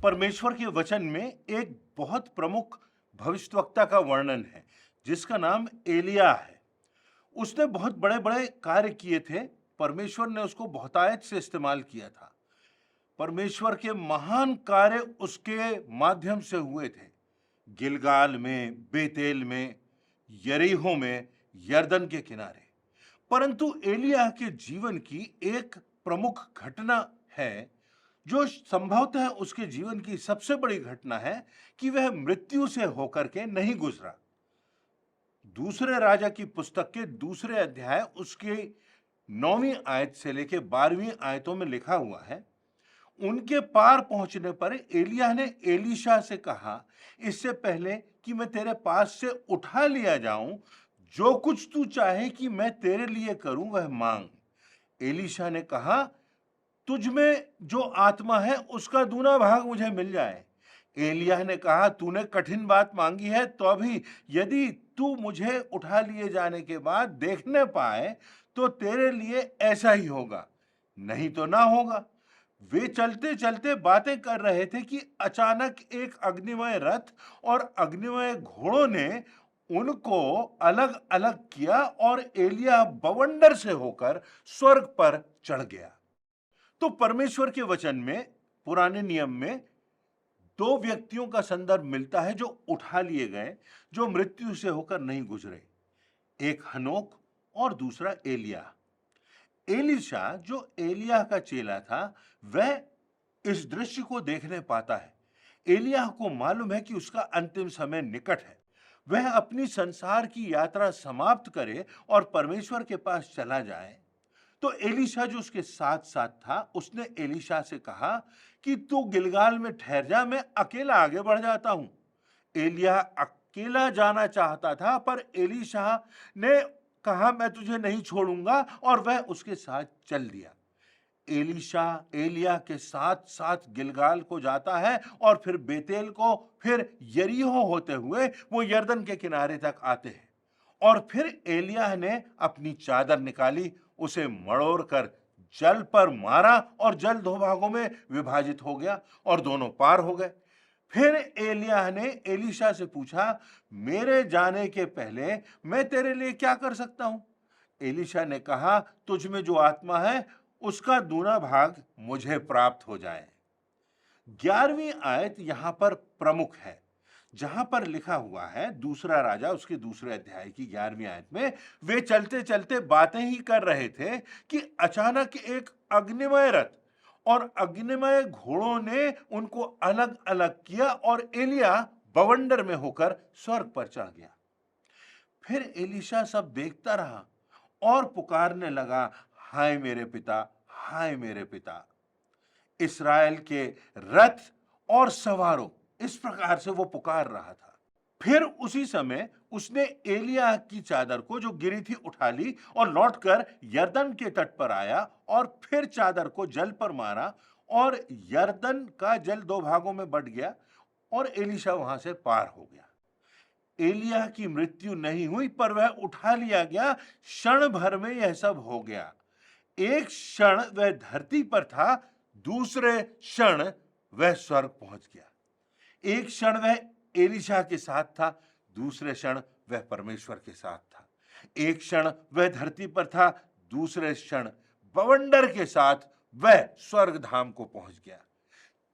परमेश्वर के वचन में एक बहुत प्रमुख भविष्यवक्ता का वर्णन है जिसका नाम एलिया है। उसने बहुत बड़े-बड़े कार्य किए थे। परमेश्वर ने उसको बहुतायत से इस्तेमाल किया था। परमेश्वर के महान कार्य उसके माध्यम से हुए थे। गिलगाल में, बेतेल में, यरीहो में, यरदन के किनारे। परंतु एलिय्याह के जीवन की एक प्रमुख घटना है जो संभवतः उसके जीवन की सबसे बड़ी घटना है कि वह मृत्यु से होकर के नहीं गुजरा। दूसरे राजा की पुस्तक के दूसरे अध्याय उसके 9वीं आयत से लेकर 12वीं आयतों में लिखा हुआ है। उनके पार पहुंचने पर एलिय्याह ने एलीशा से कहा, इससे पहले कि मैं तेरे पास से उठा लिया जाऊं, जो कुछ तू चाहे कि मैं तेरे लिए करूं वह मांग। एलीशा ने कहा, तुझ में जो आत्मा है उसका दूना भाग मुझे मिल जाए। एलिय्याह ने कहा, तूने कठिन बात मांगी है, तो अभी यदि तू मुझे उठा लिए जाने के बाद देखने पाए तो तेरे लिए ऐसा ही होगा, नहीं तो ना होगा। वे चलते चलते बातें कर रहे थे कि अचानक एक अग्निमय रथ और अग्निमय घोड़ों ने उनको अलग अलग किया और एलिय्याह बवंडर से होकर स्वर्ग पर चढ़ गया। तो परमेश्वर के वचन में, पुराने नियम में, दो व्यक्तियों का संदर्भ मिलता है जो उठा लिए गए, जो मृत्यु से होकर नहीं गुजरे। एक हनोक और दूसरा एलिय्याह। एलीशा जो एलिय्याह का चेला था, वह इस दृश्य को देखने पाता है। एलिय्याह को मालूम है कि उसका अंतिम समय निकट है। वह अपनी संसार की यात्रा समाप्त करे और परमेश्वर के पास चला जाए। तो एलीशा जो उसके साथ साथ था, उसने एलीशा से कहा कि तू गिलगाल में ठहर जा, मैं अकेला आगे बढ़ जाता हूं। एलिय्याह अकेला जाना चाहता था, पर एलीशा ने कहा, मैं तुझे नहीं छोड़ूंगा, और वह उसके साथ चल दिया। एलीशा एलिय्याह के साथ साथ गिलगाल को जाता है और फिर बेतेल को, फिर यरीहो होते हुए वो यरदन के किनारे तक आते हैं। और फिर एलिय्याह ने अपनी चादर निकाली, उसे मड़ोड़ कर जल पर मारा और जल दो भागों में विभाजित हो गया और दोनों पार हो गए। फिर एलिय्याह ने एलीशा से पूछा, मेरे जाने के पहले मैं तेरे लिए क्या कर सकता हूं? एलीशा ने कहा, तुझ में जो आत्मा है उसका दूना भाग मुझे प्राप्त हो जाए। 11वीं आयत यहां पर प्रमुख है, जहां पर लिखा हुआ है, दूसरा राजा उसके दूसरे अध्याय की 11वीं आयत में, वे चलते चलते बातें ही कर रहे थे कि अचानक एक अग्निमय रथ और अग्निमय घोड़ों ने उनको अलग अलग किया और एलिय्याह बवंडर में होकर स्वर्ग पर चढ़ गया। फिर एलीशा सब देखता रहा और पुकारने लगा, हाय मेरे पिता, हाय मेरे पिता, इस्राएल के रथ और सवारों। इस प्रकार से वो पुकार रहा था। फिर उसी समय उसने एलिय्याह की चादर को जो गिरी थी उठा ली और लौटकर यरदन के तट पर आया और फिर चादर को जल पर मारा और यरदन का जल दो भागों में बंट गया और एलीशा वहां से पार हो गया। एलिय्याह की मृत्यु नहीं हुई, पर वह उठा लिया गया। क्षण भर में यह सब हो गया। एक क्षण वह धरती पर था, दूसरे क्षण वह स्वर्ग पहुंच गया। एक क्षण वह एलीशा के साथ था, दूसरे क्षण वह परमेश्वर के साथ था। एक क्षण वह धरती पर था, दूसरे क्षण बवंडर के साथ वह स्वर्ग धाम को पहुंच गया।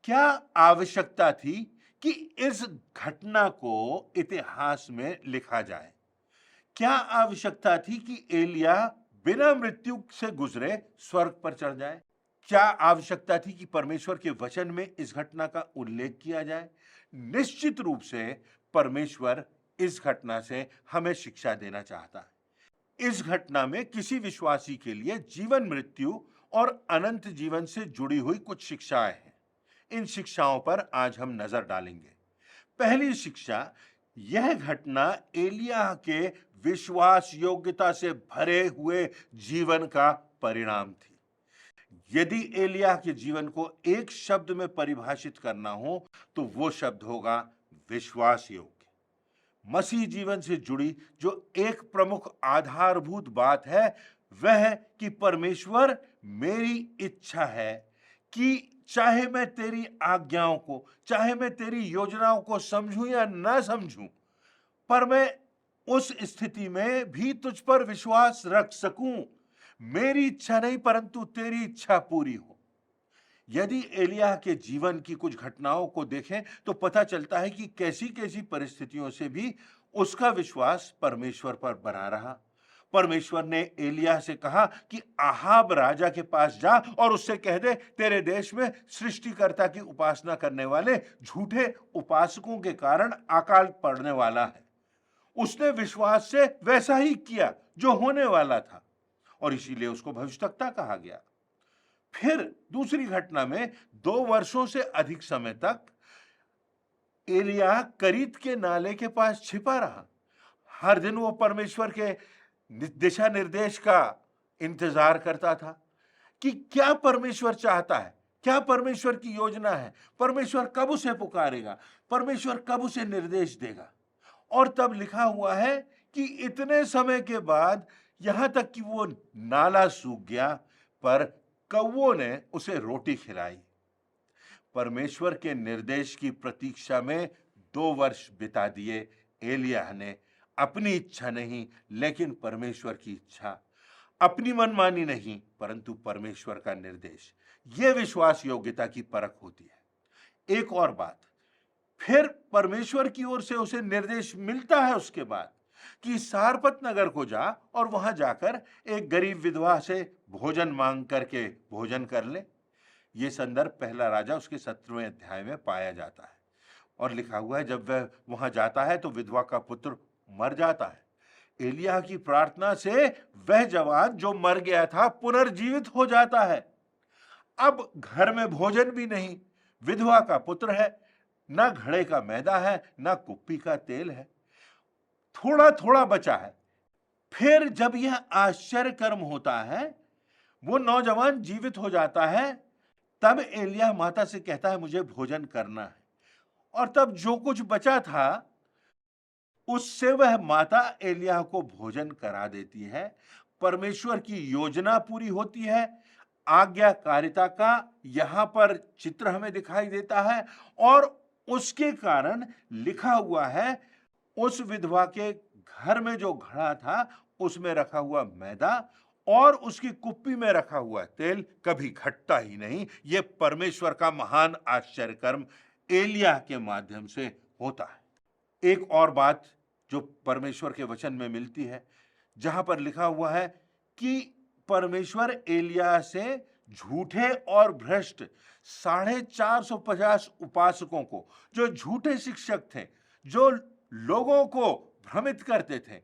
क्या आवश्यकता थी कि इस घटना को इतिहास में लिखा जाए? क्या आवश्यकता थी कि एलिय्याह बिना मृत्यु से गुजरे स्वर्ग पर चढ़ जाए? क्या आवश्यकता थी कि परमेश्वर के वचन में इस घटना का उल्लेख किया जाए? निश्चित रूप से परमेश्वर इस घटना से हमें शिक्षा देना चाहता है। इस घटना में किसी विश्वासी के लिए जीवन, मृत्यु और अनंत जीवन से जुड़ी हुई कुछ शिक्षाएं हैं। इन शिक्षाओं पर आज हम नजर डालेंगे। पहली शिक्षा, यह घटना एलिय्याह के विश्वास योग्यता से भरे हुए जीवन का परिणाम थी। यदि एलिय्याह के जीवन को एक शब्द में परिभाषित करना हो तो वो शब्द होगा विश्वास योग्य। मसीह जीवन से जुड़ी जो एक प्रमुख आधारभूत बात है, वह है कि परमेश्वर, मेरी इच्छा है कि चाहे मैं तेरी आज्ञाओं को, चाहे मैं तेरी योजनाओं को समझूं या ना समझूं, पर मैं उस स्थिति में भी तुझ पर विश्वास रख सकूं। मेरी इच्छा नहीं परंतु तेरी इच्छा पूरी हो। यदि एलिय्याह के जीवन की कुछ घटनाओं को देखें तो पता चलता है कि कैसी कैसी परिस्थितियों से भी उसका विश्वास परमेश्वर पर बना रहा। परमेश्वर ने एलिय्याह से कहा कि आहाब राजा के पास जा और उससे कह दे, तेरे देश में सृष्टिकर्ता की उपासना करने वाले झूठे उपासकों के कारण अकाल पड़ने वाला है। उसने विश्वास से वैसा ही किया जो होने वाला था और इसीलिए उसको भविष्यवक्ता कहा गया। फिर दूसरी घटना में 2 वर्षों से अधिक समय तक एलिय्याह करीत के नाले के पास छिपा रहा। हर दिन वो परमेश्वर के दिशा निर्देश का इंतजार करता था कि क्या परमेश्वर चाहता है, क्या परमेश्वर की योजना है, परमेश्वर कब उसे पुकारेगा, परमेश्वर कब उसे निर्देश देगा। और तब लिखा हुआ है कि इतने समय के बाद यहां तक कि वो नाला सूख गया पर कौवों ने उसे रोटी खिलाई। परमेश्वर के निर्देश की प्रतीक्षा में 2 वर्ष बिता दिए एलिय्याह ने। अपनी इच्छा नहीं लेकिन परमेश्वर की इच्छा, अपनी मनमानी नहीं परंतु परमेश्वर का निर्देश। यह विश्वास योग्यता की परख होती है। एक और बात, फिर परमेश्वर की ओर से उसे निर्देश मिलता है उसके बाद कि सारपत नगर को जा और वहां जाकर एक गरीब विधवा से भोजन मांग करके भोजन कर ले। यह संदर्भ पहला राजा उसके 17वें अध्याय में पाया जाता है और लिखा हुआ है, जब वह वहां जाता है तो विधवा का पुत्र मर जाता है। एलिय्याह की प्रार्थना से वह जवान जो मर गया था पुनर्जीवित हो जाता है। अब घर में भोजन भी नहीं, विधवा का पुत्र है, ना घड़े का मैदा है, ना कुप्पी का तेल है, थोड़ा थोड़ा बचा है। फिर जब यह आश्चर्य कर्म होता है, वो नौजवान जीवित हो जाता है, तब एलिय्याह माता से कहता है मुझे भोजन करना है। और तब जो कुछ बचा था उससे वह माता एलिय्याह को भोजन करा देती है। परमेश्वर की योजना पूरी होती है। आज्ञाकारिता का यहां पर चित्र हमें दिखाई देता है और उसके कारण लिखा हुआ है, उस विधवा के घर में जो घड़ा था उसमें रखा हुआ मैदा और उसकी कुप्पी में रखा हुआ तेल कभी घटता ही नहीं। यह परमेश्वर का महान आश्चर्य कर्म एलिय्याह के माध्यम से होता है। एक और बात जो परमेश्वर के वचन में मिलती है, जहां पर लिखा हुआ है कि परमेश्वर एलिय्याह से झूठे और भ्रष्ट 450 उपासकों को, जो झूठे शिक्षक थे, जो लोगों को भ्रमित करते थे,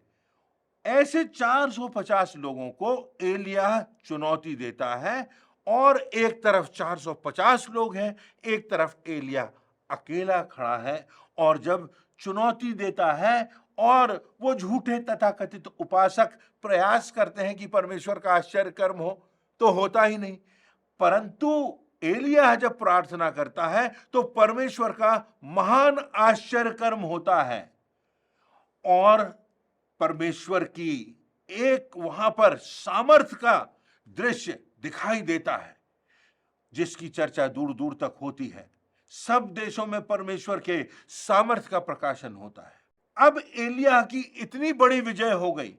ऐसे 450 लोगों को एलिय्याह चुनौती देता है। और एक तरफ 450 लोग हैं, एक तरफ एलिय्याह अकेला खड़ा है। और जब चुनौती देता है और वो झूठे तथाकथित उपासक प्रयास करते हैं कि परमेश्वर का आश्चर्य कर्म हो, तो होता ही नहीं। परंतु एलिय्याह जब प्रार्थना करता है तो परमेश्वर का महान आश्चर्य कर्म होता है और परमेश्वर की एक वहां पर सामर्थ का दृश्य दिखाई देता है जिसकी चर्चा दूर दूर तक होती है। सब देशों में परमेश्वर के सामर्थ का प्रकाशन होता है। अब एलिय्याह की इतनी बड़ी विजय हो गई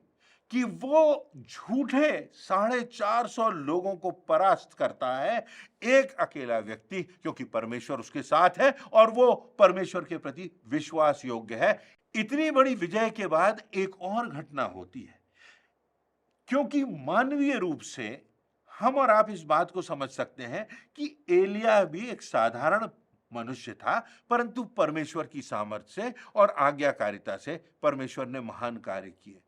कि वो झूठे 450 लोगों को परास्त करता है, एक अकेला व्यक्ति, क्योंकि परमेश्वर उसके साथ है और वो परमेश्वर के प्रति विश्वास योग्य है। इतनी बड़ी विजय के बाद एक और घटना होती है, क्योंकि मानवीय रूप से हम और आप इस बात को समझ सकते हैं कि एलिय्याह भी एक साधारण मनुष्य था, परंतु परमेश्वर की सामर्थ्य से और आज्ञाकारिता से परमेश्वर ने महान कार्य किए।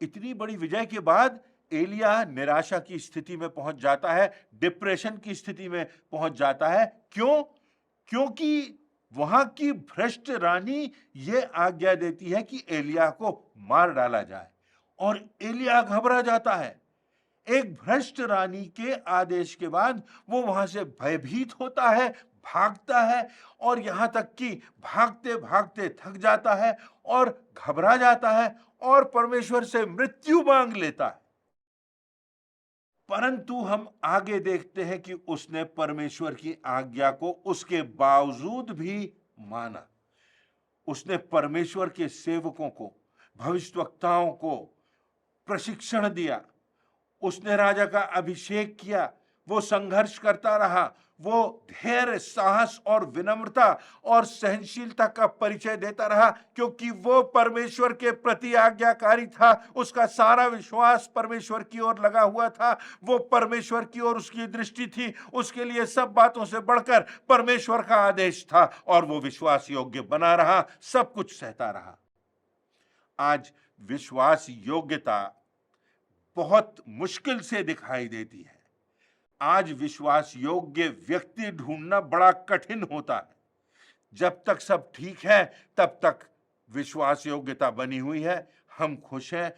इतनी बड़ी विजय के बाद एलिय्याह निराशा की स्थिति में पहुंच जाता है, डिप्रेशन की स्थिति में पहुंच जाता है। क्यों? क्योंकि वहां की भ्रष्ट रानी यह आज्ञा देती है कि एलिय्याह को मार डाला जाए और एलिय्याह घबरा जाता है। एक भ्रष्ट रानी के आदेश के बाद वो वहां से भयभीत होता है, भागता है और यहां तक कि भागते भागते थक जाता है और घबरा जाता है और परमेश्वर से मृत्यु मांग लेता है। परंतु हम आगे देखते हैं कि उसने परमेश्वर की आज्ञा को उसके बावजूद भी माना। उसने परमेश्वर के सेवकों को, भविष्यवक्ताओं को प्रशिक्षण दिया। उसने राजा का अभिषेक किया। वो संघर्ष करता रहा। वो धैर्य, साहस और विनम्रता और सहनशीलता का परिचय देता रहा, क्योंकि वो परमेश्वर के प्रति आज्ञाकारी था। उसका सारा विश्वास परमेश्वर की ओर लगा हुआ था। वो परमेश्वर की ओर उसकी दृष्टि थी। उसके लिए सब बातों से बढ़कर परमेश्वर का आदेश था और वो विश्वास योग्य बना रहा, सब कुछ सहता रहा। आज विश्वास योग्यता बहुत मुश्किल से दिखाई देती है। आज विश्वास योग्य व्यक्ति ढूंढना बड़ा कठिन होता है। जब तक सब ठीक है तब तक विश्वास योग्यता बनी हुई है, हम खुश हैं,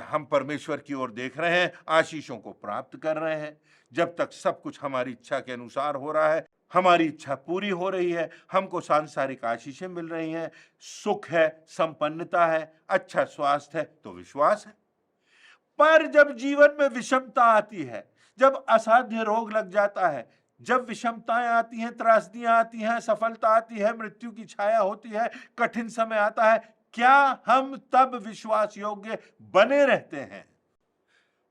हम परमेश्वर की ओर देख रहे हैं, आशीषों को प्राप्त कर रहे हैं। जब तक सब कुछ हमारी इच्छा के अनुसार हो रहा है, हमारी इच्छा पूरी हो रही है, हमको सांसारिक आशीषें मिल रही हैं, सुख है, संपन्नता है, अच्छा स्वास्थ्य है, तो विश्वास है। पर जब जीवन में विषमता आती है, जब असाध्य रोग लग जाता है, जब विषमताएं आती हैं, त्रासदियां आती हैं, सफलता आती है, मृत्यु की छाया होती है, कठिन समय आता है, क्या हम तब विश्वास योग्य बने रहते हैं?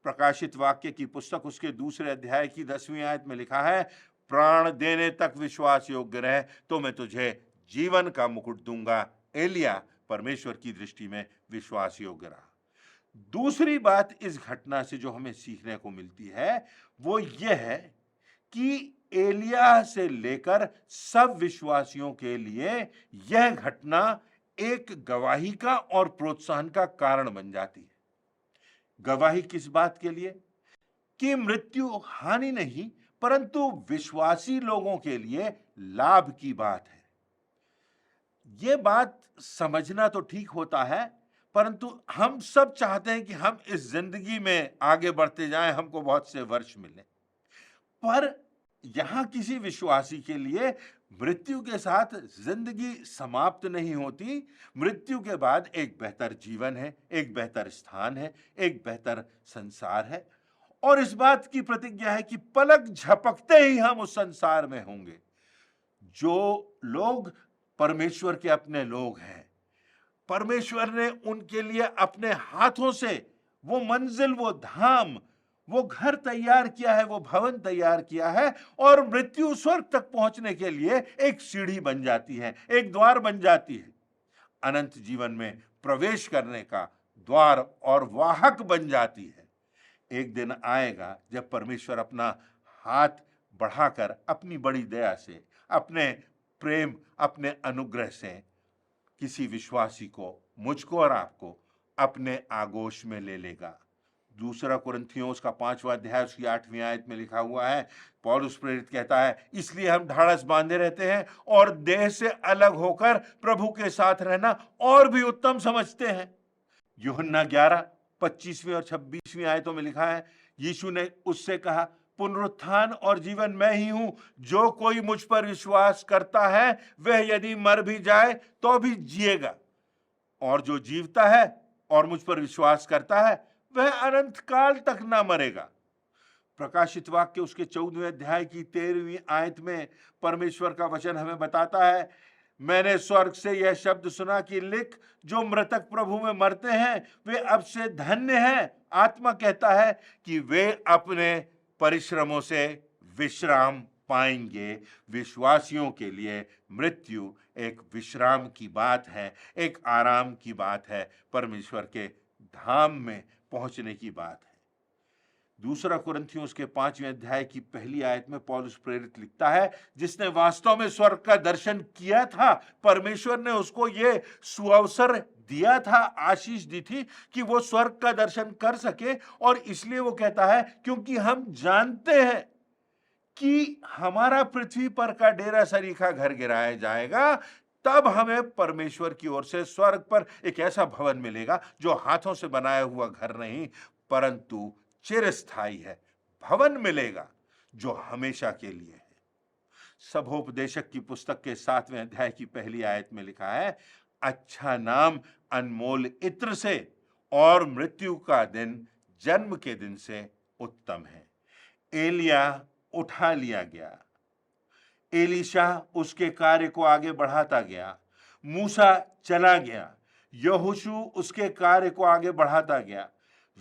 प्रकाशित वाक्य की पुस्तक उसके दूसरे अध्याय की 10वीं आयत में लिखा है, प्राण देने तक विश्वास योग्य रहे तो मैं तुझे जीवन का मुकुट दूंगा। एलिया परमेश्वर की दृष्टि में विश्वास योग्य रहा। दूसरी बात इस घटना से जो हमें सीखने को मिलती है वो ये है कि एलिया से लेकर सब विश्वासियों के लिए यह घटना एक गवाही का और प्रोत्साहन का कारण बन जाती है। गवाही किस बात के लिए? कि मृत्यु हानि नहीं, परंतु विश्वासी लोगों के लिए लाभ की बात है। ये बात समझना तो ठीक होता है, परंतु हम सब चाहते हैं कि हम इस जिंदगी में आगे बढ़ते जाएं, हमको बहुत से वर्ष मिले। पर यहां किसी विश्वासी के लिए मृत्यु के साथ जिंदगी समाप्त नहीं होती। मृत्यु के बाद एक बेहतर जीवन है, एक बेहतर स्थान है, एक बेहतर संसार है, और इस बात की प्रतिज्ञा है कि पलक झपकते ही हम उस संसार में होंगे। जो लोग परमेश्वर के अपने लोग हैं, परमेश्वर ने उनके लिए अपने हाथों से वो मंजिल, वो धाम, वो घर तैयार किया है, वो भवन तैयार किया है, और मृत्यु स्वर्ग तक पहुंचने के लिए एक सीढ़ी बन जाती है, एक द्वार बन जाती है। अनंत जीवन में प्रवेश करने का द्वार और वाहक बन जाती है। एक दिन आएगा जब परमेश्वर अपना हाथ बढ़ाकर अपनी बड़ी दया से, अपने प्रेम, अपने अनुग्रह से किसी विश्वासी को, मुझको और आपको अपने आगोश में ले लेगा। दूसरा कुरिन्थियों उसका 5वां अध्याय उसकी 8वीं आयत में लिखा हुआ है, पौलुस प्रेरित कहता है, इसलिए हम ढाढ़स बांधे रहते हैं और देह से अलग होकर प्रभु के साथ रहना और भी उत्तम समझते हैं। यूहन्ना 11:25वीं और 26वीं आयतों में लिखा है, यीशु ने उससे कहा, पुनरुत्थान और जीवन मैं ही हूं, जो कोई मुझ पर विश्वास करता है वह यदि मर भी जाए तो भी जिएगा, और जो जीवता है और मुझ पर विश्वास करता है वह अनंत काल तक ना मरेगा। प्रकाशित वाक्य उसके 14वें अध्याय की 13वीं आयत में परमेश्वर का वचन हमें बताता है, मैंने स्वर्ग से यह शब्द सुना कि लिख, जो मृतक प्रभु में मरते हैं वे अब से धन्य हैं। आत्मा कहता है कि वे अपने परिश्रमों से विश्राम पाएंगे। विश्वासियों के लिए मृत्यु एक विश्राम की बात है, एक आराम की बात है, परमेश्वर के धाम में पहुंचने की बात है। दूसरा कुरिन्थियों उसके 5वें अध्याय की पहली आयत में पौलुस प्रेरित लिखता है, जिसने वास्तव में स्वर्ग का दर्शन किया था, परमेश्वर ने उसको ये सुअवसर दिया था, आशीष दी थी कि वो स्वर्ग का दर्शन कर सके, और इसलिए वो कहता है क्योंकि हम जानते हैं कि हमारा पृथ्वी पर का डेरा सरीखा घर गिराया जाएगा, तब हमें परमेश्वर की ओर से स्वर्ग पर एक ऐसा भवन मिलेगा जो हाथों से बनाया हुआ घर नहीं परंतु चिरस्थायी है। भवन मिलेगा जो हमेशा के लिए है। सभोपदेशक की पुस्तक के 7वें अध्याय की पहली आयत में लिखा है, अच्छा नाम अनमोल इत्र से और मृत्यु का दिन जन्म के दिन से उत्तम है। एलिया उठा लिया गया, एलीशा उसके कार्य को आगे बढ़ाता गया, मूसा चला गया, यहोशू उसके कार्य को आगे बढ़ाता गया।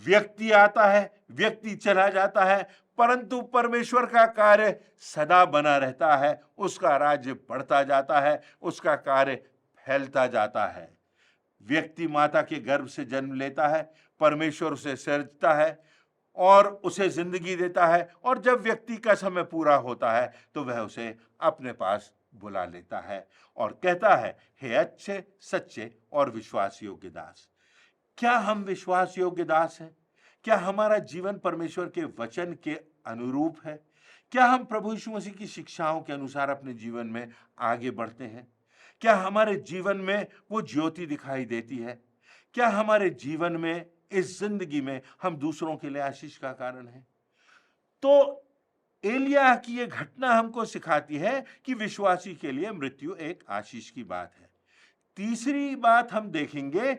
व्यक्ति आता है, व्यक्ति चला जाता है, परंतु परमेश्वर का कार्य सदा बना रहता है, उसका राज्य बढ़ता जाता है, उसका कार्य फैलता जाता है। व्यक्ति माता के गर्भ से जन्म लेता है, परमेश्वर उसे सृजता है और उसे जिंदगी देता है, और जब व्यक्ति का समय पूरा होता है तो वह उसे अपने पास बुला लेता है और कहता है, हे अच्छे, सच्चे और विश्वास योग्य दास। क्या हम विश्वास योग्य दास हैं? क्या हमारा जीवन परमेश्वर के वचन के अनुरूप है? क्या हम प्रभु यीशु मसीह की शिक्षाओं के अनुसार अपने जीवन में आगे बढ़ते हैं? क्या हमारे जीवन में वो ज्योति दिखाई देती है? क्या हमारे जीवन में, इस जिंदगी में, हम दूसरों के लिए आशीष का कारण हैं? तो एलिया की ये घटना हमको सिखाती है कि विश्वासी के लिए मृत्यु एक आशीष की बात है। तीसरी बात हम देखेंगे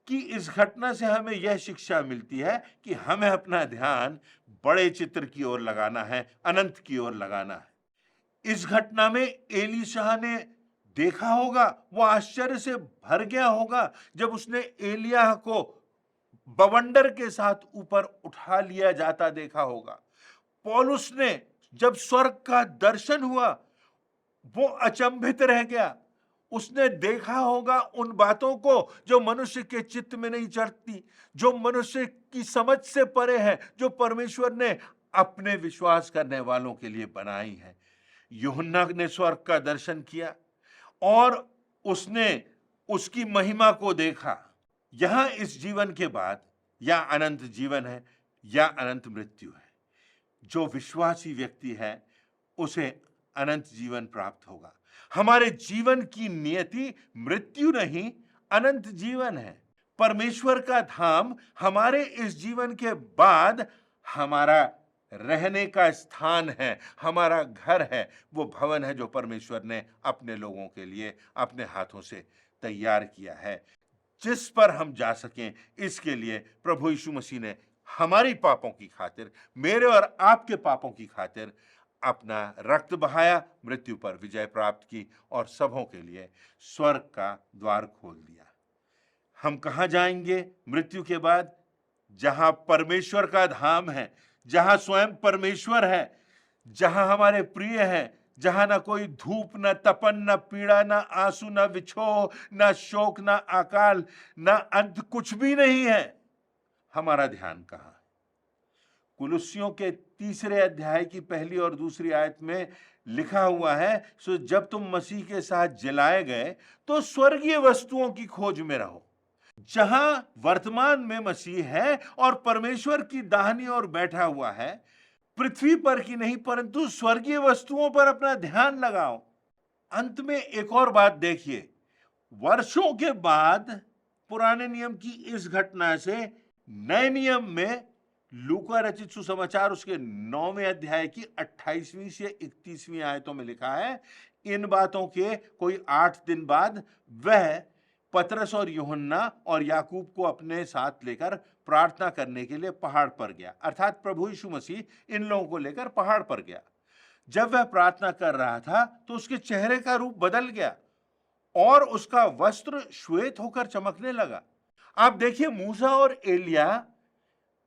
कि इस घटना से हमें यह शिक्षा मिलती है कि हमें अपना ध्यान बड़े चित्र की ओर लगाना है, अनंत की ओर लगाना है। इस घटना में एलीशा ने देखा होगा, वो आश्चर्य से भर गया होगा जब उसने एलिया को बवंडर के साथ ऊपर उठा लिया जाता देखा होगा। पौलुस ने जब स्वर्ग का दर्शन हुआ, वो अचंभित रह गया। उसने देखा होगा उन बातों को जो मनुष्य के चित्त में नहीं चढ़ती, जो मनुष्य की समझ से परे है, जो परमेश्वर ने अपने विश्वास करने वालों के लिए बनाई है। यूहन्ना ने स्वर्ग का दर्शन किया और उसने उसकी महिमा को देखा। यहां इस जीवन के बाद या अनंत जीवन है या अनंत मृत्यु है। जो विश्वासी व्यक्ति है उसे अनंत जीवन प्राप्त होगा। हमारे जीवन की नियति मृत्यु नहीं, अनंत जीवन है। परमेश्वर का धाम हमारे इस जीवन के बाद हमारा रहने का स्थान है, हमारा घर है, वो भवन है जो परमेश्वर ने अपने लोगों के लिए अपने हाथों से तैयार किया है, जिस पर हम जा सकें। इसके लिए प्रभु यीशु मसीह ने हमारी पापों की खातिर, मेरे और आपके पापों की खातिर अपना रक्त बहाया, मृत्यु पर विजय प्राप्त की और सबों के लिए स्वर्ग का द्वार खोल दिया। हम कहां जाएंगे मृत्यु के बाद? जहां परमेश्वर का धाम है, जहां स्वयं परमेश्वर है, जहां हमारे प्रिय हैं, जहां ना कोई धूप, ना तपन, ना पीड़ा, ना आंसू, ना विछोह, ना शोक, ना अकाल, ना अंत, कुछ भी नहीं है। हमारा ध्यान कहां है? कुलुस्सियों के 3 अध्याय की पहली और दूसरी आयत में लिखा हुआ है, सो जब तुम मसीह के साथ जलाए गए तो स्वर्गीय वस्तुओं की खोज में रहो, जहां वर्तमान में मसीह है और परमेश्वर की दाहिनी ओर बैठा हुआ है। पृथ्वी पर की नहीं परंतु स्वर्गीय वस्तुओं पर अपना ध्यान लगाओ। अंत में एक और बात देखिए, वर्षों के बाद पुराने नियम की इस घटना से नए नियम में लूका रचित सुसमाचार उसके 9वें अध्याय की 28वीं से 31वीं आयतों में लिखा है, इन बातों के कोई 8 दिन बाद वह पतरस और यूहन्ना और याकूब को अपने साथ लेकर प्रार्थना करने के लिए पहाड़ पर गया। अर्थात प्रभु यीशु मसीह इन लोगों को लेकर पहाड़ पर गया। जब वह प्रार्थना कर रहा था तो उसके चेहरे का रूप बदल गया और उसका वस्त्र श्वेत होकर चमकने लगा। आप देखिए, मूसा और एलिया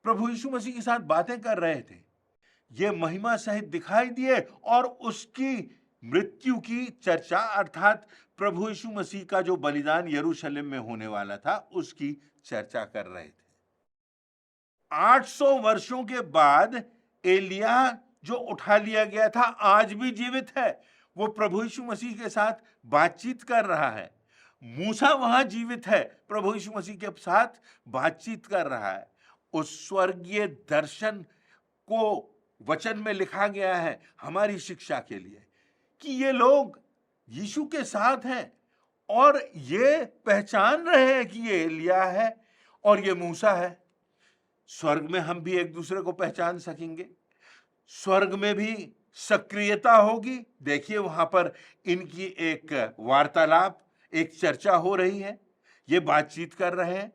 प्रभु यीशु मसीह के साथ बातें कर रहे थे, ये महिमा सहित दिखाई दिए और उसकी मृत्यु की चर्चा, अर्थात प्रभु यीशु मसीह का जो बलिदान यरूशलेम में होने वाला था उसकी चर्चा कर रहे थे। 800 वर्षों के बाद एलिया जो उठा लिया गया था आज भी जीवित है। वो प्रभु यीशु मसीह के साथ बातचीत कर रहा है। मूसा वहां जीवित है, प्रभु यीशु मसीह के साथ बातचीत कर रहा है। उस स्वर्गीय दर्शन को वचन में लिखा गया है हमारी शिक्षा के लिए कि ये लोग यीशु के साथ हैं और ये पहचान रहे हैं कि ये एलिया है और ये मूसा है। स्वर्ग में हम भी एक दूसरे को पहचान सकेंगे, स्वर्ग में भी सक्रियता होगी। देखिए, वहां पर इनकी एक वार्तालाप, एक चर्चा हो रही है, ये बातचीत कर रहे हैं।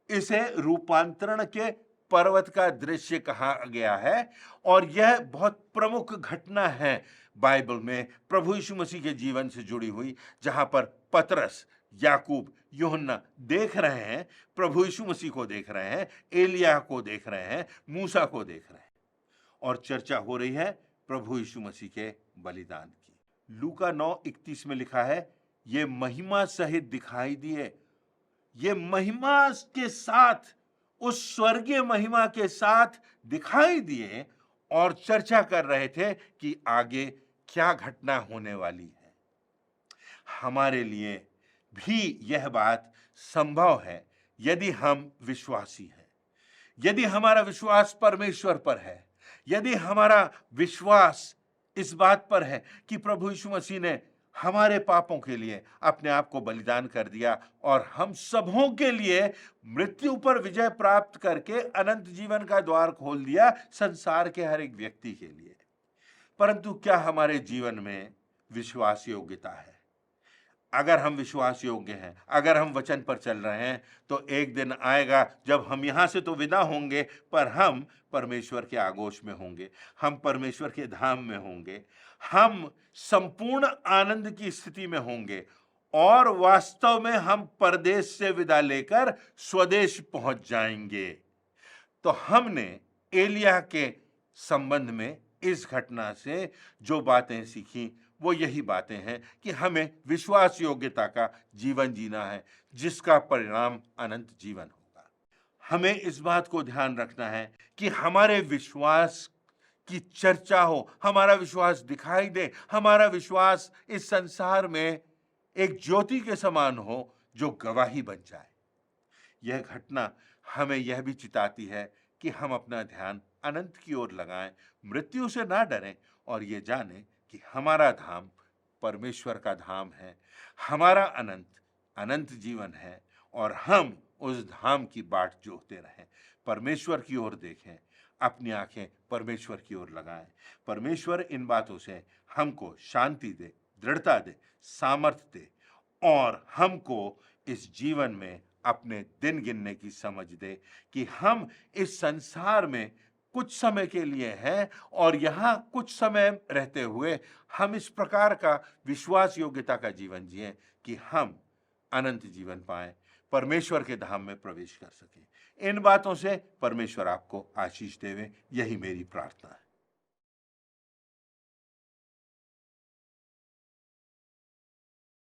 इसे रूपांतरण के पर्वत का दृश्य कहा गया है और यह बहुत प्रमुख घटना है बाइबल में प्रभु यीशु मसीह के जीवन से जुड़ी हुई, जहां पर पतरस, याकूब, यूहन्ना देख रहे हैं, प्रभु यीशु मसीह को देख रहे हैं, एलिय्याह को देख रहे हैं, मूसा को देख रहे हैं और चर्चा हो रही है प्रभु यीशु मसीह के बलिदान की। लूका 9:31 में लिखा है, ये महिमा सहित दिखाई दिए, ये महिमा के साथ, उस स्वर्गीय महिमा के साथ दिखाई दिए और चर्चा कर रहे थे कि आगे क्या घटना होने वाली है। हमारे लिए भी यह बात संभव है यदि हम विश्वासी हैं, यदि हमारा विश्वास परमेश्वर पर है, यदि हमारा विश्वास इस बात पर है कि प्रभु यीशु मसीह ने हमारे पापों के लिए अपने आप को बलिदान कर दिया और हम सबों के लिए मृत्यु पर विजय प्राप्त करके अनंत जीवन का द्वार खोल दिया संसार के हर एक व्यक्ति के लिए। परंतु क्या हमारे जीवन में विश्वास योग्यता है? अगर हम विश्वास योग्य हैं, अगर हम वचन पर चल रहे हैं, तो एक दिन आएगा जब हम यहां से तो विदा होंगे, पर हम परमेश्वर के आगोश में होंगे, हम परमेश्वर के धाम में होंगे, हम संपूर्ण आनंद की स्थिति में होंगे और वास्तव में हम परदेश से विदा लेकर स्वदेश पहुंच जाएंगे। तो हमने एलिय्याह के संबंध में इस घटना से जो बातें सीखी वो यही बातें हैं कि हमें विश्वास योग्यता का जीवन जीना है, जिसका परिणाम अनंत जीवन होगा। हमें इस बात को ध्यान रखना है कि हमारे विश्वास की चर्चा हो, हमारा विश्वास दिखाई दे, हमारा विश्वास इस संसार में एक ज्योति के समान हो जो गवाही बन जाए। यह घटना हमें यह भी चिताती है कि हम अपना ध्यान अनंत की ओर लगाएं, मृत्यु से ना डरें और ये जानें कि हमारा धाम परमेश्वर का धाम है, हमारा अनंत जीवन है और हम उस धाम की बाट जोहते रहें। परमेश्वर की ओर देखें, अपनी आंखें परमेश्वर की ओर लगाएं। परमेश्वर इन बातों से हमको शांति दे, दृढ़ता दे, सामर्थ्य दे और हमको इस जीवन में अपने दिन गिनने की समझ दे कि हम इस संसार में कुछ समय के लिए हैं और यहाँ कुछ समय रहते हुए हम इस प्रकार का विश्वास योग्यता का जीवन जिएं कि हम अनंत जीवन पाएं, परमेश्वर के धाम में प्रवेश कर सकें। इन बातों से परमेश्वर आपको आशीष देवे, यही मेरी प्रार्थना है।